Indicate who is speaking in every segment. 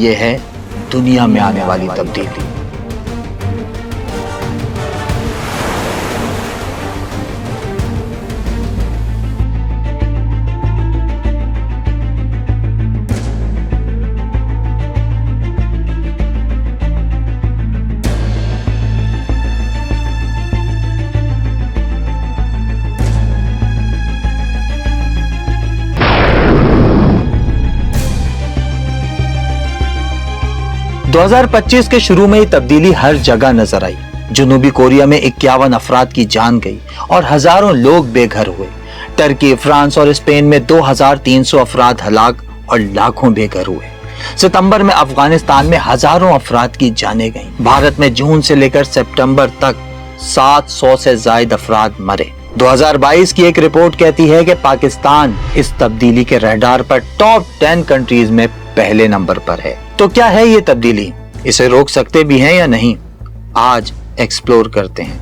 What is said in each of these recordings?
Speaker 1: یہ ہے دنیا میں آنے والی تبدیلی۔ دو ہزار پچیس کے شروع میں یہ تبدیلی ہر جگہ نظر آئی۔ جنوبی کوریا میں 51 افراد کی جان گئی اور ہزاروں لوگ بے گھر ہوئے۔ ترکی، فرانس اور اسپین میں 2300 افراد ہلاک اور لاکھوں بے گھر ہوئے۔ ستمبر میں افغانستان میں ہزاروں افراد کی جانیں گئیں۔ بھارت میں جون سے لے کر سپٹمبر تک 700 سے زائد افراد مرے۔ 2022 کی ایک رپورٹ کہتی ہے کہ پاکستان اس تبدیلی کے ریڈار پر ٹاپ 10 کنٹریز میں پہلے نمبر پر ہے۔ تو کیا ہے یہ تبدیلی؟ اسے روک سکتے بھی ہیں یا نہیں؟ آج ایکسپلور کرتے ہیں۔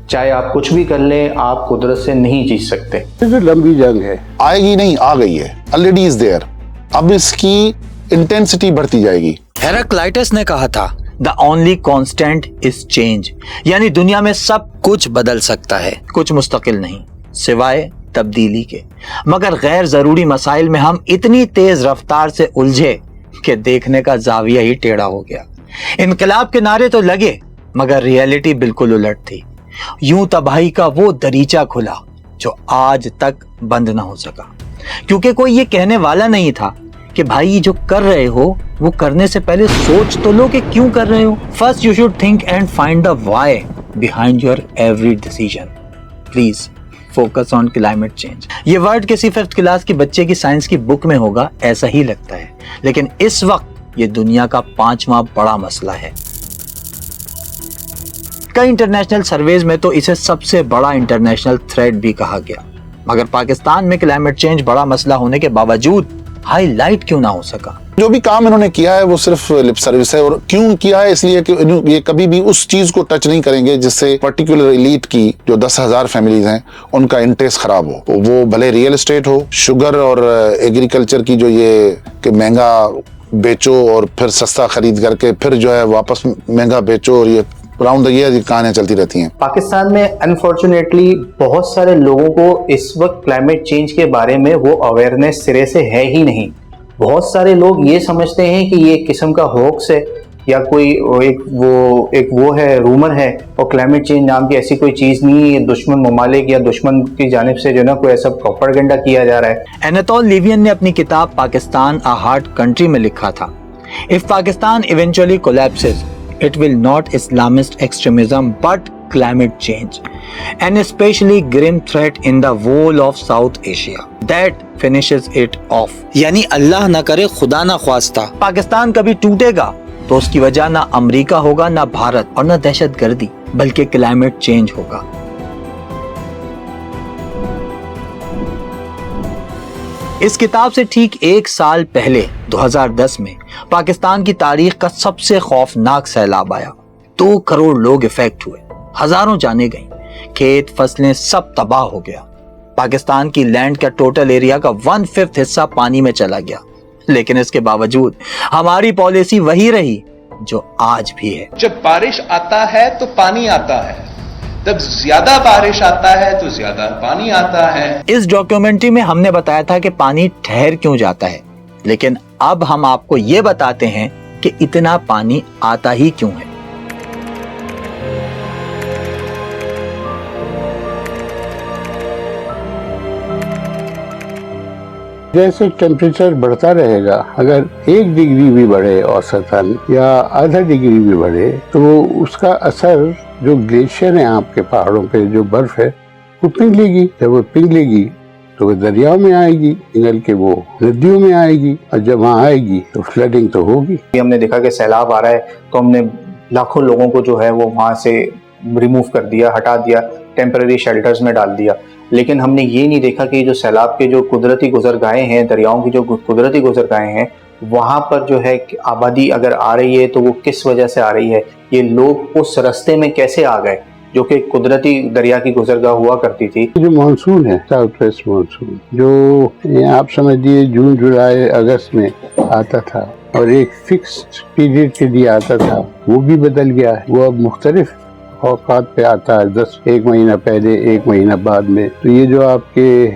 Speaker 2: چاہے آپ کچھ بھی کر لیں، آپ قدرت سے نہیں جیت سکتے۔
Speaker 3: یہ لمبی جنگ ہے،
Speaker 4: آئے گی نہیں، آ گئی ہے، already is there۔ اب اس کی انٹینسٹی بڑھتی جائے گی۔
Speaker 1: ہیراکلائٹس نے کہا تھا The only constant is change، یعنی دنیا میں سب کچھ بدل سکتا ہے، کچھ مستقل نہیں سوائے تبدیلی کے۔ مگر غیر ضروری مسائل میں ہم اتنی تیز رفتار سے الجھے کہ دیکھنے کا زاویہ ہی ٹیڑھا ہو گیا۔ انقلاب کے نعرے تو لگے مگر ریئلٹی بالکل الٹ تھی۔ یوں تباہی کا وہ دریچہ کھلا جو آج تک بند نہ ہو سکا، کیونکہ کوئی یہ کہنے والا نہیں تھا کہ بھائی جو کر رہے ہو وہ کرنے سے پہلے سوچ تو لو کہ کیوں کر رہے ہو۔ First you should think and find the why behind your every decision. Please focus on climate change. یہ ورڈ کسی 5th کلاس کی بچے کی سائنس کی بک میں ہوگا ایسا ہی لگتا ہے، لیکن اس وقت یہ دنیا کا 5واں بڑا مسئلہ ہے۔ کئی انٹرنیشنل سرویز میں تو اسے سب سے بڑا انٹرنیشنل تھریٹ بھی کہا گیا، مگر پاکستان میں کلائمیٹ چینج بڑا مسئلہ ہونے کے باوجود ہائی لائٹ کیوں نہ ہو سکا؟
Speaker 4: جو بھی کام انہوں نے کیا ہے وہ صرف لپ سروس ہے، اور کیوں کیا ہے؟ اس لیے کہ یہ کبھی بھی اس چیز کو ٹچ نہیں کریں گے جس سے پرٹیکولر ایلیٹ کی جو 10,000 فیملیز ہیں ان کا انٹرسٹ خراب ہو۔ وہ بھلے ریئل اسٹیٹ ہو، شوگر اور ایگریکلچر کی جو یہ کہ مہنگا بیچو اور پھر سستا خرید کر کے پھر جو ہے واپس مہنگا بیچو، اور یہ راؤنڈ دا ایئر کہانیاں چلتی رہتی ہیں۔
Speaker 2: پاکستان میں انفارچونیٹلی بہت سارے لوگوں کو اس وقت کلائمیٹ چینج کے بارے میں وہ اویئرنیس سرے سے ہے ہی نہیں۔ بہت سارے لوگ یہ سمجھتے ہیں کہ یہ ایک قسم کا ہوکس ہے یا کوئی ایک وہ ہے، رومر ہے، اور کلائمیٹ چینج نام کی ایسی کوئی چیز نہیں ہے۔ یہ دشمن ممالک یا دشمن کی جانب سے جو نا کوئی ایسا پروپیگنڈا کیا جا رہا ہے۔
Speaker 1: انیتول لیوین نے اپنی کتاب پاکستان a hard country میں لکھا تھا If Pakistan eventually collapses, it will not Islamist extremism but climate change, an especially grim threat in the whole of South Asia that finishes it off۔ یعنی اللہ نہ کرے، خدا نہ خواستہ پاکستان کبھی ٹوٹے گا تو اس کی وجہ نہ امریکہ ہوگا، نہ بھارت اور نہ دہشت گردی، بلکہ کلائمیٹ چینج ہوگا۔ اس کتاب سے ٹھیک 1 سال پہلے 2010 میں پاکستان کی تاریخ کا سب سے خوفناک سیلاب آیا۔ 2 کروڑ لوگ افیکٹ ہوئے، ہزاروں جانیں گئیں، کھیت فصلیں سب تباہ ہو گیا۔ پاکستان کی لینڈ کا ٹوٹل ایریا کا 1/5 حصہ پانی میں چلا گیا، لیکن اس کے باوجود ہماری پالیسی وہی رہی جو آج بھی ہے۔
Speaker 5: جب بارش آتا ہے تو پانی آتا ہے، جب زیادہ بارش آتا ہے تو زیادہ پانی آتا ہے۔
Speaker 1: اس ڈاکیومنٹری میں ہم نے بتایا تھا کہ پانی ٹھہر کیوں جاتا ہے، لیکن اب ہم آپ کو یہ بتاتے ہیں کہ اتنا پانی آتا ہی کیوں ہے۔
Speaker 3: جیسے ٹیمپریچر بڑھتا رہے گا، اگر 1 ڈگری بھی بڑھے اوسطاً یا آدھا ڈگری بھی بڑھے تو اس کا اثر جو گلیشیئر ہیں آپ کے پہاڑوں پہ، جو برف ہے وہ پگھلے گی۔ جب وہ پگھلے گی تو وہ دریاؤں میں آئے گی، پگھل کے وہ ندیوں میں آئے گی، اور جب وہاں آئے گی تو فلڈنگ تو ہوگی۔
Speaker 2: ہم نے دیکھا کہ سیلاب آ رہا ہے تو ہم نے لاکھوں لوگوں کو جو ہے وہ وہاں سے ریموو کر دیا، ہٹا دیا، ٹیمپرری شیلٹرز میں ڈال دیا۔ لیکن ہم نے یہ نہیں دیکھا کہ جو سیلاب کے جو قدرتی گزرگاہیں ہیں، دریاؤں کی جو قدرتی گزرگاہیں ہیں، وہاں پر جو ہے آبادی اگر آ رہی ہے تو وہ کس وجہ سے آ رہی ہے, یہ لوگ اس رستے میں کیسے آ گئے جو کہ قدرتی دریا کی گزرگاہ ہوا کرتی تھی.
Speaker 3: جو مانسون ہے ساؤتھ ویسٹ مانسون, جو آپ سمجھ لیجیے جون جولائی اگست میں آتا تھا اور ایک فکسڈ پیریڈ کے لیے آتا تھا, وہ بھی بدل گیا ہے. وہ اب مختلف اوقات پہ آتا ہے, 1 مہینہ پہلے 1 مہینہ بعد میں. تو یہ جو آپ کے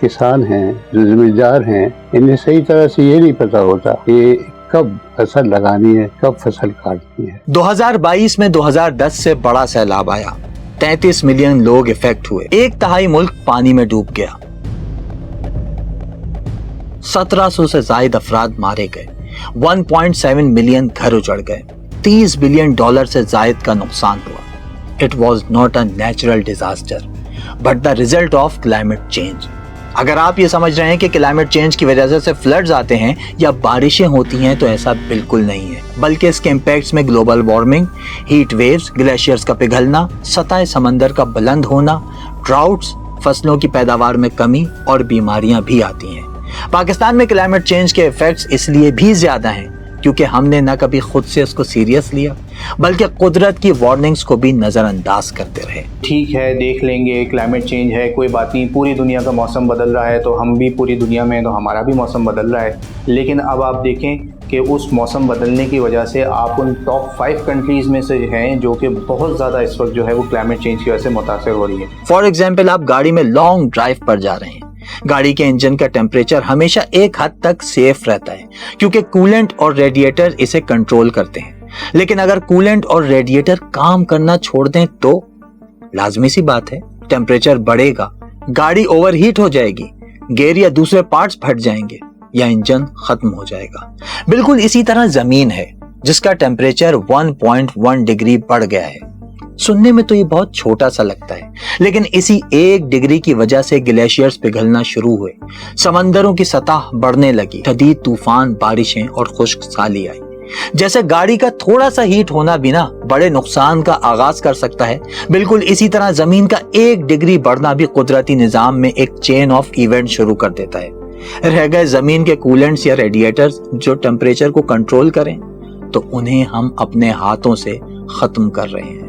Speaker 3: کسان ہیں, جو زمیندار ہیں, انہیں صحیح طرح سے یہ نہیں پتا ہوتا کہ کب فصل لگانی ہے, کب فصل کاٹنی ہے.
Speaker 1: 2022 میں 2010 سے بڑا سیلاب آیا, 33 ملین لوگ افیکٹ ہوئے, 1/3 ملک پانی میں ڈوب گیا, 1700 سے زائد افراد مارے گئے, 1.7 ملین گھر اجڑ گئے, $30 بلین سے زائد کا نقصان ہوا. It was not a natural disaster, but the result of climate change. اگر آپ یہ سمجھ رہے ہیں کہ کلائمیٹ چینج کی وجہ سے فلڈز آتے ہیں یا بارشیں ہوتی ہیں تو ایسا بالکل نہیں ہے, بلکہ اس کے امپیکٹس میں global warming, heat waves, glaciers کا پگھلنا, سطح سمندر کا بلند ہونا, ڈراؤٹس, فصلوں کی پیداوار میں کمی اور بیماریاں بھی آتی ہیں. پاکستان میں کلائمیٹ چینج کے ایفیکٹس اس لیے بھی زیادہ ہیں کیونکہ ہم نے نہ کبھی خود سے اس کو سیریس لیا بلکہ قدرت کی وارننگز کو بھی نظر انداز کرتے رہے.
Speaker 2: ٹھیک ہے, دیکھ لیں گے, کلائمیٹ چینج ہے, کوئی بات نہیں, پوری دنیا کا موسم بدل رہا ہے تو ہم بھی پوری دنیا میں, تو ہمارا بھی موسم بدل رہا ہے. لیکن اب آپ دیکھیں کہ اس موسم بدلنے کی وجہ سے آپ ان ٹاپ 5 کنٹریز میں سے ہیں جو کہ بہت زیادہ اس وقت جو ہے وہ کلائمیٹ چینج کی وجہ سے متاثر ہو رہی ہے.
Speaker 1: فار ایگزامپل, آپ گاڑی میں لانگ ڈرائیو پر جا رہے ہیں, گاڑی کے انجن کا ٹیمپریچر ہمیشہ ایک حد تک سیف رہتا ہے کیونکہ کولنٹ اور ریڈیٹر اسے کنٹرول کرتے ہیں. لیکن اگر کولنٹ اور ریڈیٹر کام کرنا چھوڑ دیں تو لازمی سی بات ہے ٹیمپریچر بڑھے گا, گاڑی اوور ہیٹ ہو جائے گی, گیئر یا دوسرے پارٹس پھٹ جائیں گے یا انجن ختم ہو جائے گا. بالکل اسی طرح زمین ہے جس کا ٹیمپریچر 1.1 ڈگری بڑھ گیا ہے. سننے میں تو یہ بہت چھوٹا سا لگتا ہے, لیکن اسی 1 ڈگری کی وجہ سے گلیشیئرز پگھلنا شروع ہوئے, سمندروں کی سطح بڑھنے لگی, شدید طوفان, بارشیں اور خشک سالی آئی. جیسے گاڑی کا تھوڑا سا ہیٹ ہونا بھی نا بڑے نقصان کا آغاز کر سکتا ہے, بالکل اسی طرح زمین کا 1 ڈگری بڑھنا بھی قدرتی نظام میں ایک چین آف ایونٹ شروع کر دیتا ہے. رہ گئے زمین کے کولنٹس یا ریڈیٹرز جو ٹیمپریچر کو کنٹرول کریں, تو انہیں ہم اپنے ہاتھوں سے ختم کر رہے ہیں.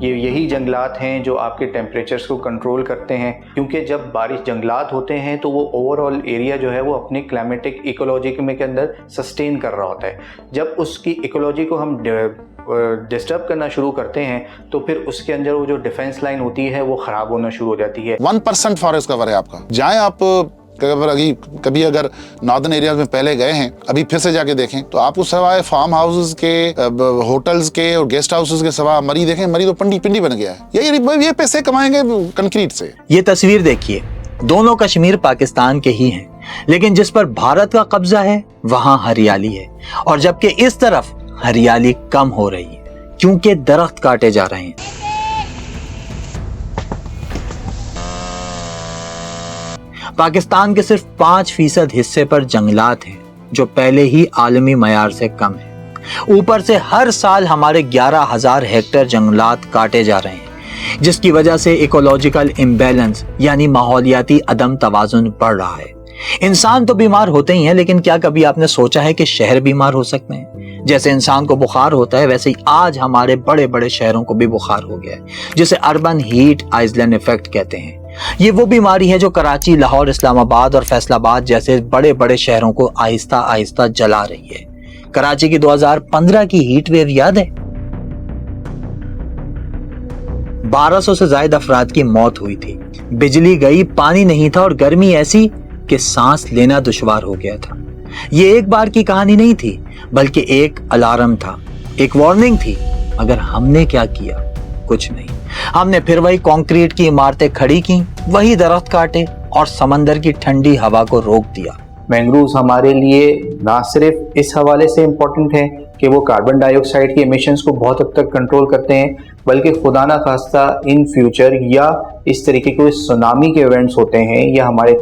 Speaker 2: یہی جنگلات ہیں جو آپ کے ٹیمپریچرز کو کنٹرول کرتے ہیں, کیونکہ جب بارش جنگلات ہوتے ہیں تو وہ اوور آل ایریا جو ہے وہ اپنے کلائمیٹک ایکولوجی میں کے اندر سسٹین کر رہا ہوتا ہے. جب اس کی ایکولوجی کو ہم ڈسٹرب کرنا شروع کرتے ہیں تو پھر اس کے اندر وہ جو ڈیفنس لائن ہوتی ہے وہ خراب ہونا شروع ہو جاتی ہے.
Speaker 4: 1% فارسٹ کور ہے آپ کا. جائیں آپ کبھی اگر ناردرن ایریاز میں پہلے گئے ہیں, ابھی پھر سے جا کے دیکھیں تو آپ کو سوائے فارم ہاؤسز کے, ہوٹلز کے اور گیسٹ ہاؤسز کے سوا مری دیکھیں, مری تو پنڈی بن گیا ہے. یہ پیسے کمائیں گے کنکریٹ سے.
Speaker 1: یہ تصویر دیکھیے, دونوں کشمیر پاکستان کے ہی ہیں, لیکن جس پر بھارت کا قبضہ ہے وہاں ہریالی ہے, اور جبکہ اس طرف ہریالی کم ہو رہی ہے کیونکہ درخت کاٹے جا رہے ہیں. پاکستان کے صرف 5% حصے پر جنگلات ہیں جو پہلے ہی عالمی معیار سے کم ہیں. اوپر سے ہر سال ہمارے 11,000 ہیکٹر جنگلات کاٹے جا رہے ہیں, جس کی وجہ سے ایکولوجیکل امبیلنس یعنی ماحولیاتی عدم توازن بڑھ رہا ہے. انسان تو بیمار ہوتے ہی ہیں, لیکن کیا کبھی آپ نے سوچا ہے کہ شہر بیمار ہو سکتے ہیں؟ جیسے انسان کو بخار ہوتا ہے ویسے ہی آج ہمارے بڑے بڑے شہروں کو بھی بخار ہو گیا ہے, جسے اربن ہیٹ آئسلینڈ ایفیکٹ کہتے ہیں. یہ وہ بیماری ہے جو کراچی, لاہور, اسلام آباد اور فیصل آباد جیسے بڑے بڑے شہروں کو آہستہ آہستہ جلا رہی ہے. کراچی کی 2015 کی ہیٹ ویو یاد ہے؟ 1200 سے زائد افراد کی موت ہوئی تھی, بجلی گئی, پانی نہیں تھا اور گرمی ایسی کہ سانس لینا دشوار ہو گیا تھا. یہ ایک بار کی کہانی نہیں تھی بلکہ ایک الارم تھا, ایک وارننگ تھی. مگر ہم نے کیا کیا؟ کچھ نہیں. ہم نے پھر وہی کنکریٹ کی عمارتیں کھڑی کی, وہی درخت کاٹے اور سمندر کی ٹھنڈی ہوا کو روک دیا.
Speaker 2: مینگرووز ہمارے لیے نہ صرف اس حوالے سے امپورٹنٹ ہیں کہ وہ کاربن ڈائی آکسائڈ کی ایمیشنز کو بہت حد تک کنٹرول کرتے ہیں, بلکہ خدا نہ خواستہ ان فیوچر یا اس طریقے کے سونامی کے ایونٹس ہوتے ہیں یا ہمارے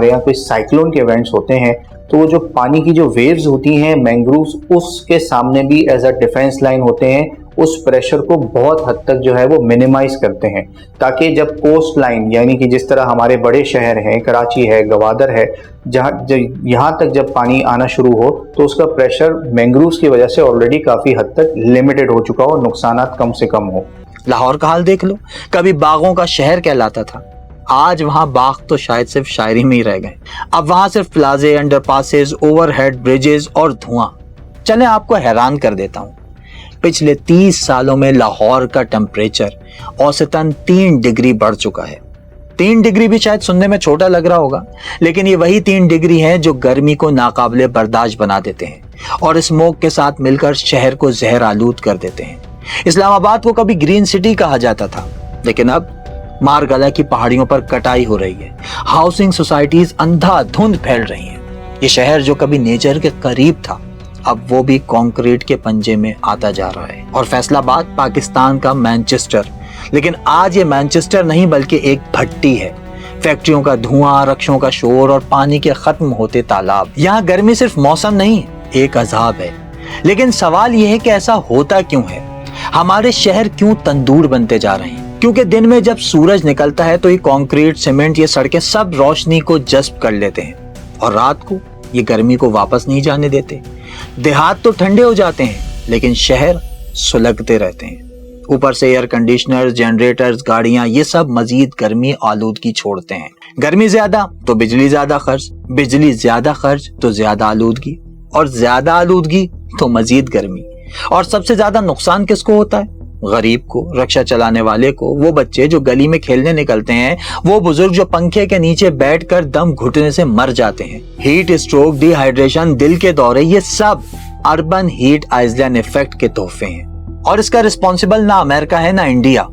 Speaker 2: یہاں کوئی سائیکلون کے ایونٹس ہوتے ہیں تو وہ جو پانی کی جو ویوز ہوتی ہیں مینگرووز اس کے سامنے بھی ایز اے ڈیفینس لائن ہوتے ہیں, اس پریشر کو بہت حد تک جو ہے وہ منیمائز کرتے ہیں، تاکہ جب کوسٹ لائن یعنی کہ جس طرح ہمارے بڑے شہر ہیں، کراچی ہے، گوادر ہے، یہاں تک جب پانی آنا شروع ہو تو اس کا پریشر مینگرووز کی وجہ سے آلریڈی کافی حد تک لمیٹڈ ہو چکا ہو اور نقصانات کم سے کم ہو۔
Speaker 1: لاہور کا حال دیکھ لو، کبھی باغوں کا شہر کہلاتا تھا، آج وہاں باغ تو شاید صرف شاعری میں ہی رہ گئے۔ اب وہاں صرف پلازے، underpasses, overhead bridges اور دھواں۔ چلیں آپ کو حیران کر دیتا ہوں، پچھلے 30 سالوں میں لاہور کا ٹمپریچر اوسطاً 3 ڈگری بڑھ چکا ہے۔ 3 ڈگری بھی شاید سننے میں چھوٹا لگ رہا ہوگا، لیکن یہ وہی 3 ڈگری ہیں جو گرمی کو ناقابل برداشت بنا دیتے ہیں اور اسموک کے ساتھ مل کر شہر کو زہر آلود کر دیتے ہیں۔ اسلام آباد کو کبھی گرین سٹی کہا جاتا تھا، لیکن اب مارگلا کی پہاڑیوں پر کٹائی ہو رہی ہے، ہاؤسنگ سوسائٹیز اندھا دھند پھیل رہی ہیں۔ یہ شہر جو کبھی نیچر کے قریب تھا، اب وہ بھی کنکریٹ کے پنجے میں آتا جا رہا ہے۔ اور فیصل آباد پاکستان کا مینچسٹر، لیکن آج یہ مینچسٹر نہیں بلکہ ایک بھٹی ہے۔ فیکٹریوں کا دھواں، رکشوں کا شور اور پانی کے ختم ہوتے تالاب۔ یہاں گرمی صرف موسم نہیں، ایک عذاب ہے۔ لیکن سوال یہ ہے کہ ایسا ہوتا کیوں ہے؟ ہمارے شہر کیوں تندور بنتے جا رہے ہیں؟ کیونکہ دن میں جب سورج نکلتا ہے تو یہ کنکریٹ، سیمنٹ، یہ سڑکیں سب روشنی کو جذب کر لیتے ہیں، اور رات کو یہ گرمی کو واپس نہیں جانے دیتے۔ دیہات تو ٹھنڈے ہو جاتے ہیں، لیکن شہر سلگتے رہتے ہیں۔ اوپر سے ایئر کنڈیشنرز، جنریٹرز، گاڑیاں، یہ سب مزید گرمی آلودگی چھوڑتے ہیں۔ گرمی زیادہ تو بجلی زیادہ خرچ، بجلی زیادہ خرچ تو زیادہ آلودگی، اور زیادہ آلودگی تو مزید گرمی۔ اور سب سے زیادہ نقصان کس کو ہوتا ہے؟ غریب کو، رکشہ چلانے والے کو، وہ بچے جو گلی میں کھیلنے نکلتے ہیں، وہ بزرگ جو پنکھے کے نیچے بیٹھ کر دم گھٹنے سے مر جاتے ہیں۔ ہیٹ اسٹروک، ڈی ہائیڈریشن، دل کے دورے، یہ سب اربن ہیٹ آئسلینڈ ایفیکٹ کے تحفے ہیں، اور اس کا رسپانسبل نہ امریکہ ہے نہ انڈیا۔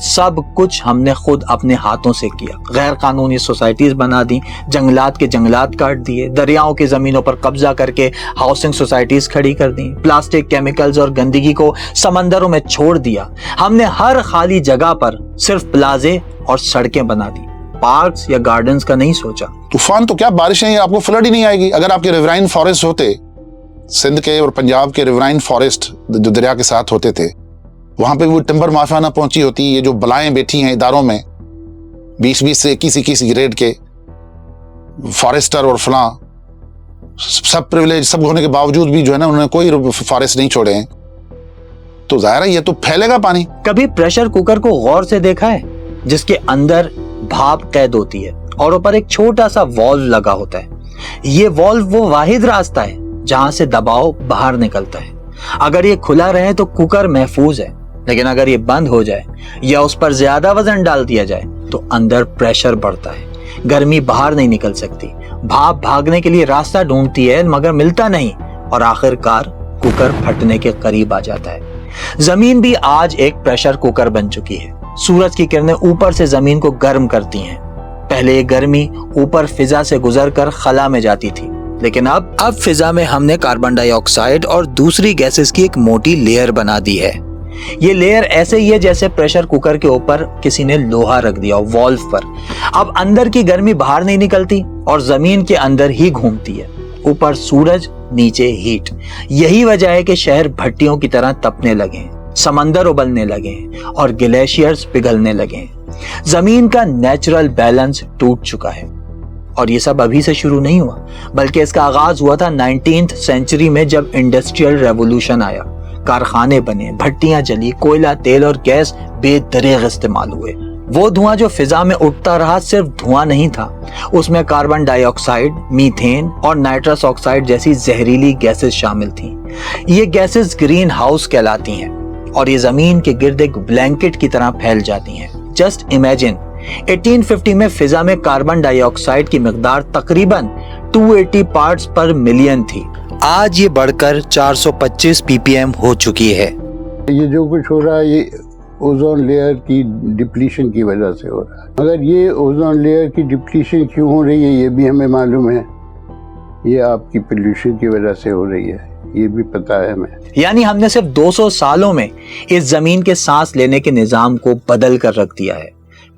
Speaker 1: سب کچھ ہم نے خود اپنے ہاتھوں سے کیا۔ غیر قانونی سوسائٹیز بنا دی، جنگلات کے جنگلات کاٹ دیے، دریاؤں کی زمینوں پر قبضہ کر کے ہاؤسنگ سوسائٹیز کھڑی کر دی، پلاسٹک، کیمیکلز اور گندگی کو سمندروں میں چھوڑ دیا۔ ہم نے ہر خالی جگہ پر صرف پلازے اور سڑکیں بنا دی، پارکس یا گارڈنز کا نہیں سوچا۔
Speaker 4: طوفان تو کیا بارشیں، آپ کو فلڈ ہی نہیں آئے گی۔ اگر آپ کے ریورائن فارسٹ ہوتے، سندھ کے اور پنجاب کے ریورائن فارسٹ جو دریا کے ساتھ ہوتے تھے، وہاں پہ وہ ٹمبر مافیا نہ پہنچی ہوتی، یہ جو بلائیں بیٹھی ہیں اداروں میں 20 سے 21 گریڈ کے فارسٹر اور فلاں، سب پریویلیج سب ہونے کے باوجود بھی جو ہے نا انہوں نے کوئی فارسٹ نہیں چھوڑے ہیں، تو ظاہر ہے یہ تو پھیلے گا پانی۔
Speaker 1: کبھی پریشر کوکر کو غور سے دیکھا ہے، جس کے اندر بھاپ قید ہوتی ہے اور اوپر ایک چھوٹا سا والو لگا ہوتا ہے۔ یہ والو وہ واحد راستہ ہے جہاں سے دباؤ باہر نکلتا ہے۔ اگر یہ کھلا رہے تو کوکر محفوظ ہے، لیکن اگر یہ بند ہو جائے یا اس پر زیادہ وزن ڈال دیا جائے تو اندر پریشر بڑھتا ہے، گرمی باہر نہیں نکل سکتی، بھاپ بھاگنے کے لیے راستہ ڈھونڈتی ہے مگر ملتا نہیں، اور آخر کار کوکر پھٹنے کے قریب آ جاتا ہے۔ زمین بھی آج ایک پریشر کوکر بن چکی ہے۔ سورج کی کرنیں اوپر سے زمین کو گرم کرتی ہیں۔ پہلے یہ گرمی اوپر فضا سے گزر کر خلا میں جاتی تھی، لیکن اب فضا میں ہم نے کاربن ڈائی آکسائڈ اور دوسری گیسز کی ایک موٹی لیئر بنا دی ہے۔ یہ لیئر ایسے ہی ہے جیسے پریشر کوکر کے اوپر کسی نے لوہا رکھ دیا ہو والو پر۔ اب اندر کی گرمی باہر نہیں نکلتی اور زمین کے اندر ہی گھومتی ہے، اوپر سورج، نیچے ہیٹ۔ یہی وجہ ہے کہ شہر بھٹیوں کی طرح تپنے لگے ہیں، سمندر ابلنے لگے ہیں اور گلیشیئرز پگھلنے لگے ہیں۔ زمین کا نیچرل بیلنس ٹوٹ چکا ہے، اور یہ سب ابھی سے شروع نہیں ہوا، بلکہ اس کا آغاز ہوا تھا 19th سینچری میں، جب انڈسٹریل ریولوشن آیا، کارخانے بنے، بھٹیاں جلی، کوئلہ، تیل اور گیس بے دریغ استعمال ہوئے۔ وہ دھواں جو فضا میں اٹھتا رہا صرف دھواں نہیں تھا، اس میں کاربن ڈائی آکسائڈ، میتھین اور نائٹرس آکسائڈ جیسی زہریلی گیسز شامل تھیں۔ یہ گیسز گرین ہاؤس کہلاتی ہیں اور یہ زمین کے گرد ایک بلینکٹ کی طرح پھیل جاتی ہیں۔ جسٹ امیجن 1850 میں فضا میں کاربن ڈائی آکسائڈ کی مقدار تقریباً 280 پارٹس پر ملین تھی، آج یہ بڑھ کر 425 ppm ہو چکی ہے۔
Speaker 3: یہ جو کچھ ہو رہا ہے یہ اوزون لیئر کی ڈپلیشن کی وجہ سے ہو رہا ہے، مگر یہ اوزون لیئر کی ڈپلیشن کیوں ہو رہی ہے یہ بھی ہمیں معلوم ہے، یہ آپ کی پولیوشن کی وجہ سے ہو رہی ہے، یہ بھی پتا ہے ہمیں۔
Speaker 1: یعنی ہم نے صرف 200 سالوں میں اس زمین کے سانس لینے کے نظام کو بدل کر رکھ دیا ہے۔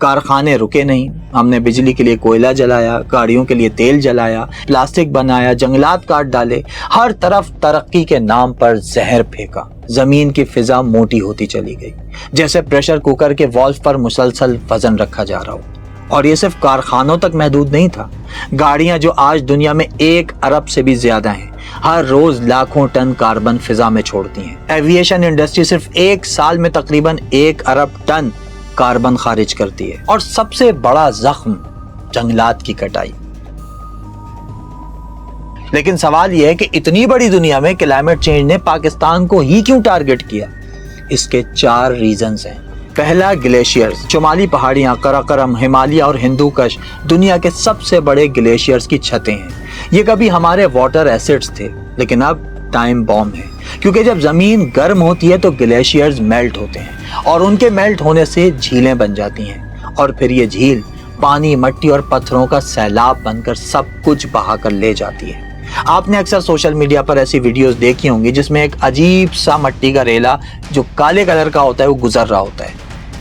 Speaker 1: کارخانے رکے نہیں, ہم نے بجلی کے لیے کوئلہ جلایا, گاڑیوں کے لیے تیل جلایا, پلاسٹک بنایا, جنگلات کاٹ ڈالے, ہر طرف ترقی کے نام پر زہر پھینکا. زمین کی فضا موٹی ہوتی چلی گئی, جیسے پریشر کوکر کے والو پر مسلسل وزن رکھا جا رہا ہو. اور یہ صرف کارخانوں تک محدود نہیں تھا. گاڑیاں جو آج دنیا میں 1 ارب سے بھی زیادہ ہیں, ہر روز لاکھوں ٹن کاربن فضا میں چھوڑتی ہیں. ایویشن انڈسٹری صرف 1 سال میں تقریباً 1 ارب ٹن کاربن خارج کرتی ہے. اور سب سے بڑا زخم جنگلات کی کٹائی. لیکن سوال یہ ہے کہ اتنی بڑی دنیا میں کلائمیٹ چینج نے پاکستان کو ہی کیوں ٹارگٹ کیا؟ اس کے 4 ریزنز ہیں. پہلا, گلیشیئرز. شمالی پہاڑیاں, قراقرم, ہمالیہ اور ہندو کش دنیا کے سب سے بڑے گلیشیئرز کی چھتیں ہیں. یہ کبھی ہمارے واٹر ایسڈز تھے, لیکن اب ٹائم بوم ہے, کیونکہ جب زمین گرم ہوتی ہے تو گلیشیئرز میلٹ ہوتے ہیں, اور ان کے میلٹ ہونے سے جھیلیں بن جاتی ہیں, اور پھر یہ جھیل پانی, مٹی اور پتھروں کا سیلاب بن کر سب کچھ بہا کر لے جاتی ہے. آپ نے اکثر سوشل میڈیا پر ایسی ویڈیوز دیکھی ہوں گی جس میں ایک عجیب سا مٹی کا ریلا جو کالے کلر کا ہوتا ہے وہ گزر رہا ہوتا ہے.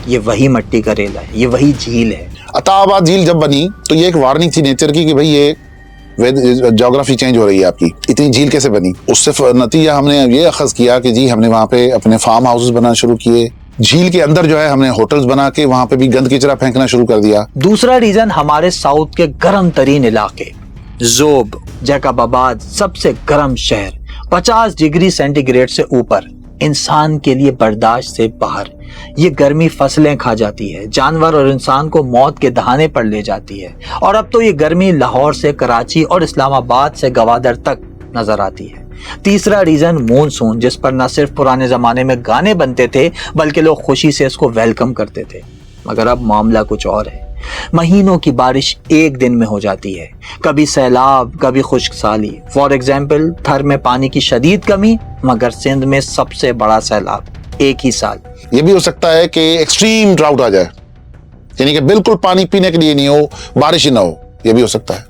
Speaker 1: یہ وہی مٹی کا ریلا ہے, یہ وہی جھیل ہے.
Speaker 4: عطا آباد جھیل جب بنی تو یہ ایک وارننگ تھی نیچر کی کہ بھئی یہ جیوگرافی چینج ہو رہی ہے آپ کی. اتنی جھیل کیسے بنی؟ اس سے نتیجہ ہم نے یہ اخذ کیا کہ جی ہم نے وہاں پہ اپنے فارم ہاؤسز بنانا شروع کیے. جھیل کے اندر جو ہے ہم نے ہوٹلز بنا کے وہاں پہ بھی گند کچرا پھینکنا شروع کر دیا.
Speaker 1: دوسرا ریزن, ہمارے ساؤتھ کے گرم ترین علاقے, زوب, جیکب آباد, سب سے گرم شہر, 50 ڈگری سینٹی گریڈ سے اوپر, انسان کے لیے برداشت سے باہر. یہ گرمی فصلیں کھا جاتی ہے, جانور اور انسان کو موت کے دہانے پر لے جاتی ہے. اور اب تو یہ گرمی لاہور سے کراچی اور اسلام آباد سے گوادر تک نظر آتی ہے. تیسرا ریزن, مونسون, جس پر نہ صرف پرانے زمانے میں گانے بنتے تھے بلکہ لوگ خوشی سے اس کو ویلکم کرتے تھے. مگر اب معاملہ کچھ اور ہے. مہینوں کی بارش ایک دن میں ہو جاتی ہے, کبھی سیلاب, کبھی خشک سالی. فار ایگزامپل, تھر میں پانی کی شدید کمی, مگر سندھ میں سب سے بڑا سیلاب ایک ہی سال.
Speaker 4: یہ بھی ہو سکتا ہے کہ ایکسٹریم ڈراؤٹ آ جائے, یعنی کہ بالکل پانی پینے کے لیے نہیں ہو, بارش ہی نہ ہو. یہ بھی ہو سکتا ہے.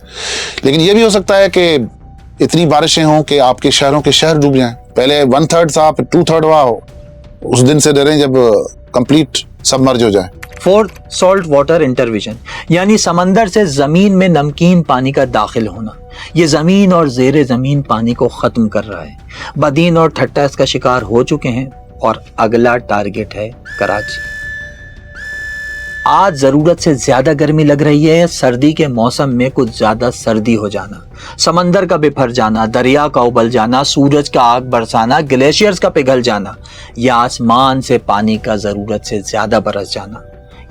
Speaker 4: لیکن یہ بھی ہو سکتا ہے کہ اتنی بارشیں ہوں کہ آپ کے شہروں کے شہر ڈوب جائیں. پہلے 1/3 تھا, پھر 2/3 ہوا ہو. اس دن سے ڈریں جب کمپلیٹ سبمرج ہو جائے.
Speaker 1: فورتھ, سالٹ واٹر انٹرویژن, یعنی سمندر سے زمین میں نمکین پانی کا داخل ہونا. یہ زمین اور زیر زمین پانی کو ختم کر رہا ہے. بدین اور ٹھٹا اس کا شکار ہو چکے ہیں, اور اگلا ٹارگٹ ہے کراچی. آج ضرورت سے زیادہ گرمی لگ رہی ہے, سردی کے موسم میں کچھ زیادہ سردی ہو جانا, سمندر کا بپھر جانا, دریا کا ابل جانا, سورج کا آگ برسانا, گلیشیئرز کا پگھل جانا, یا آسمان سے پانی کا ضرورت سے زیادہ برس جانا.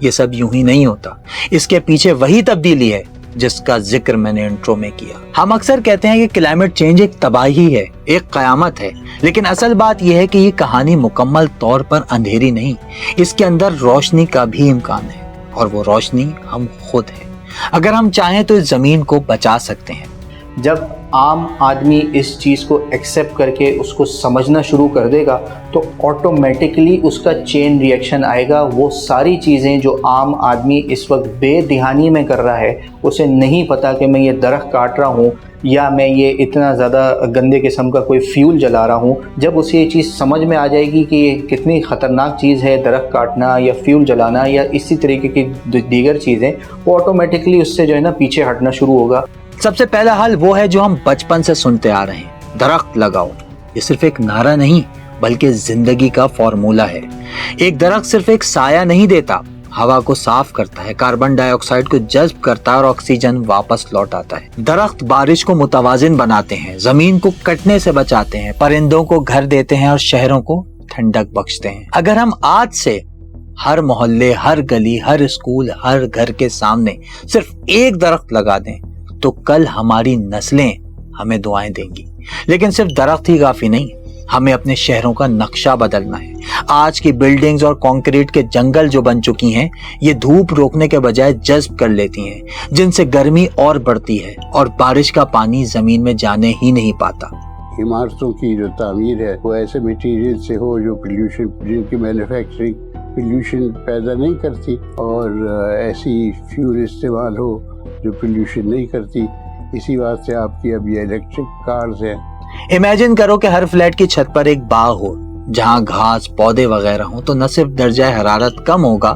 Speaker 1: یہ سب یوں ہی نہیں ہوتا. اس کے پیچھے وہی تبدیلی ہے جس کا ذکر میں نے انٹرو میں کیا. ہم اکثر کہتے ہیں کہ کلائمیٹ چینج ایک تباہی ہے, ایک قیامت ہے, لیکن اصل بات یہ ہے کہ یہ کہانی مکمل طور پر اندھیری نہیں. اس کے اندر روشنی کا بھی امکان ہے, اور وہ روشنی ہم خود ہیں. اگر ہم چاہیں تو اس زمین کو بچا سکتے ہیں.
Speaker 2: جب عام آدمی اس چیز کو ایکسیپٹ کر کے اس کو سمجھنا شروع کر دے گا تو آٹومیٹکلی اس کا چین ری ایکشن آئے گا. وہ ساری چیزیں جو عام آدمی اس وقت بے دہانی میں کر رہا ہے, اسے نہیں پتا کہ میں یہ درخت کاٹ رہا ہوں یا میں یہ اتنا زیادہ گندے قسم کا کوئی فیول جلا رہا ہوں, جب اسے یہ چیز سمجھ میں آ جائے گی کہ یہ کتنی خطرناک چیز ہے درخت کاٹنا یا فیول جلانا یا اسی طریقے کی دیگر چیزیں, وہ آٹومیٹکلی اس سے جو ہے نا پیچھے ہٹنا شروع ہوگا.
Speaker 1: سب سے پہلا حل وہ ہے جو ہم بچپن سے سنتے آ رہے ہیں, درخت لگاؤ. یہ صرف ایک نعرہ نہیں بلکہ زندگی کا فارمولا ہے. ایک درخت صرف ایک سایہ نہیں دیتا, ہوا کو صاف کرتا ہے, کاربن ڈائی آکسائڈ کو جذب کرتا ہے اور آکسیجن واپس لوٹاتا ہے. درخت بارش کو متوازن بناتے ہیں, زمین کو کٹنے سے بچاتے ہیں, پرندوں کو گھر دیتے ہیں اور شہروں کو ٹھنڈک بخشتے ہیں. اگر ہم آج سے ہر محلے, ہر گلی, ہر اسکول, ہر گھر کے سامنے صرف ایک درخت لگا دیں تو کل ہماری نسلیں ہمیں دعائیں دیں گی. لیکن صرف درخت ہی کافی نہیں, ہمیں اپنے شہروں کا نقشہ بدلنا ہے. آج کی بلڈنگز اور کنکریٹ کے جنگل جو بن چکی ہیں, یہ دھوپ روکنے کے بجائے جذب کر لیتی ہیں, جن سے گرمی اور بڑھتی ہے اور بارش کا پانی زمین میں جانے ہی نہیں پاتا.
Speaker 3: عمارتوں کی جو تعمیر ہے وہ ایسے میٹیریل سے ہو جو پولیوشن, جن کی مینوفیکچرنگ پولیوشن پیدا نہیں کرتی, اور ایسی فیول استعمال ہو جو پولیوشن نہیں کرتی. اسی بات سے آپ کی اب یہ الیکٹرک کارز ہیں.
Speaker 1: امیجن کرو کہ ہر فلیٹ کی چھت پر ایک باغ ہو جہاں گھاس, پودے وغیرہ ہوں, تو نہ صرف درجہ حرارت کم ہوگا